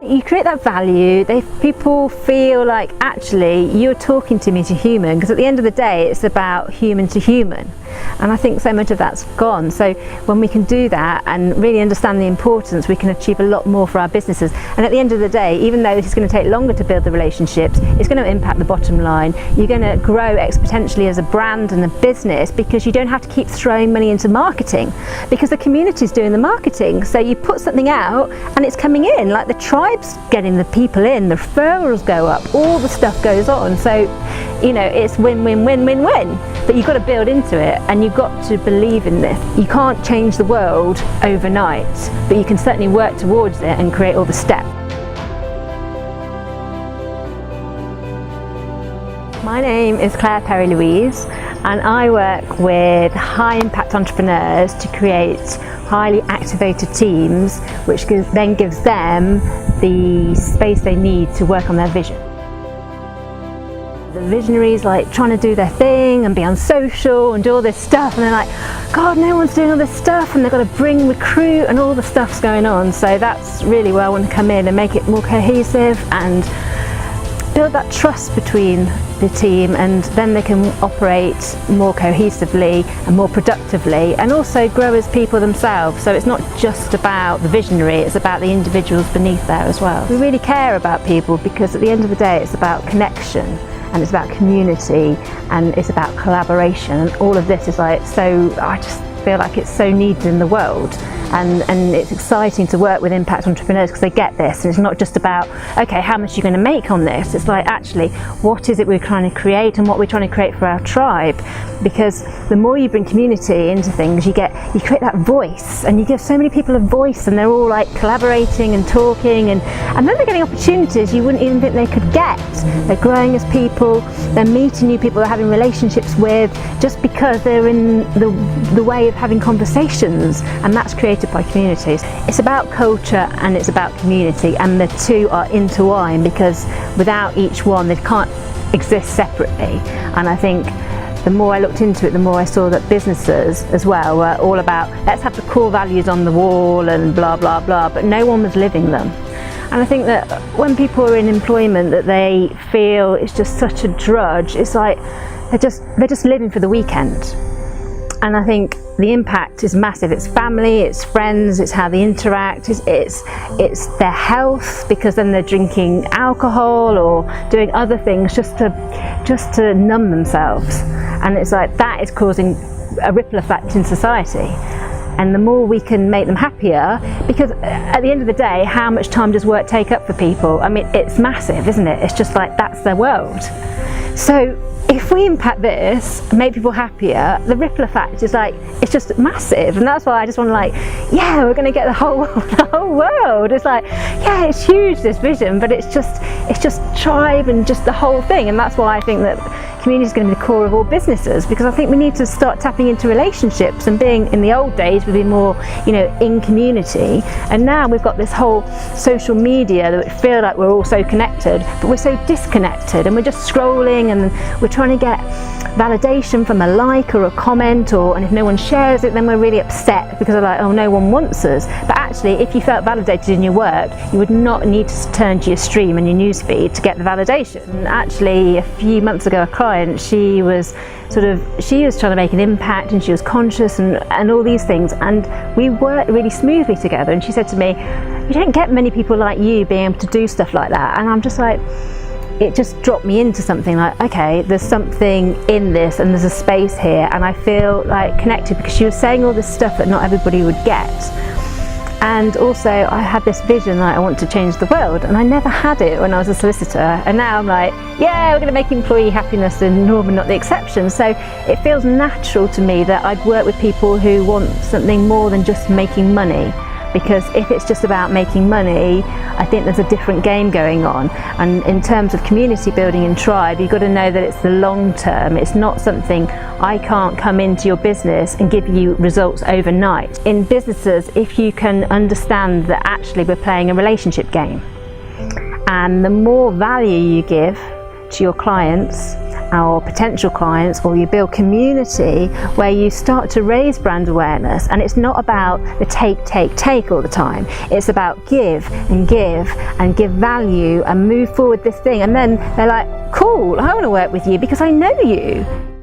You create that value, people feel like actually you're talking to me as a human, because at the end of the day it's about human to human, and I think so much of that's gone. So when we can do that and really understand the importance, we can achieve a lot more for our businesses. And at the end of the day, even though this is going to take longer to build the relationships, it's going to impact the bottom line. You're going to grow exponentially as a brand and a business, because you don't have to keep throwing money into marketing, because the community's doing the marketing. So you put something out and it's coming in, like the tribe's getting the people in, the referrals go up, all the stuff goes on. So you know, it's win win win win win, but you've got to build into it and you've got to believe in this. You can't change the world overnight, but you can certainly work towards it and create all the steps. My name is Perry-Louise, and I work with high impact entrepreneurs to create highly activated teams, which then gives them the space they need to work on their vision. The visionaries like trying to do their thing and be on social and do all this stuff, and they're like, God, no one's doing all this stuff, and they've got to recruit and all the stuff's going on. So that's really where I want to come in and make it more cohesive and build that trust between the team, and then they can operate more cohesively and more productively, and also grow as people themselves. So it's not just about the visionary, it's about the individuals beneath there as well. We really care about people, because at the end of the day it's about connection, and it's about community, and it's about collaboration, and all of this is like, so I just feel like it's so needed in the world. And it's exciting to work with impact entrepreneurs, because they get this, and it's not just about, okay, how much are you going to make on this? It's like, actually, what is it we're trying to create, and what we're trying to create for our tribe? Because the more you bring community into things, you create that voice, and you give so many people a voice, and they're all like collaborating and talking, and then they're getting opportunities you wouldn't even think they could get. They're growing as people, they're meeting new people, they're having relationships with, just because they're in the way of having conversations, and that's created by communities. It's about culture and it's about community, and the two are intertwined, because without each one they can't exist separately. And I think the more I looked into it, the more I saw that businesses as well were all about, let's have the core values on the wall and blah blah blah, but no one was living them. And I think that when people are in employment, that they feel it's just such a drudge. It's like they're just living for the weekend. And I think the impact is massive. It's family, it's friends, it's how they interact, it's their health, because then they're drinking alcohol or doing other things just to numb themselves. And it's like, that is causing a ripple effect in society. And the more we can make them happier, because at the end of the day, how much time does work take up for people? I mean, it's massive, isn't it? It's just like, that's their world. So if we impact this and make people happier, the ripple effect is like, it's just massive. And that's why I just want to, like, yeah, we're going to get the whole world. It's like, yeah, it's huge, this vision, but it's just tribe and just the whole thing. And that's why I think that community is going to be the core of all businesses, because I think we need to start tapping into relationships, and being, in the old days, we'd be more, you know, in community, and now we've got this whole social media that we feel like we're all so connected, but we're so disconnected, and we're just scrolling, and we're trying to get validation from a like or a comment, and if no one shares it, then we're really upset, because we're like, oh, no one wants us. But actually, if you felt validated in your work, you would not need to turn to your stream and your newsfeed to get the validation. And actually, a few months ago, a client, she was trying to make an impact, and she was conscious and all these things, and we worked really smoothly together. And she said to me, you don't get many people like you being able to do stuff like that. And I'm just like, it just dropped me into something like, okay, there's something in this, and there's a space here, and I feel like connected, because she was saying all this stuff that not everybody would get. And also, I had this vision that I want to change the world, and I never had it when I was a solicitor, and now I'm like, yeah, we're going to make employee happiness the norm and not the exception. So it feels natural to me that I'd work with people who want something more than just making money. Because if it's just about making money, I think there's a different game going on. And in terms of community building and tribe, you've got to know that it's the long term. It's not something, I can't come into your business and give you results overnight. In businesses, if you can understand that actually we're playing a relationship game, and the more value you give to your clients our potential clients, or you build community where you start to raise brand awareness. And it's not about the take all the time. It's about give and give value and move forward this thing. And then they're like, cool, I want to work with you because I know you.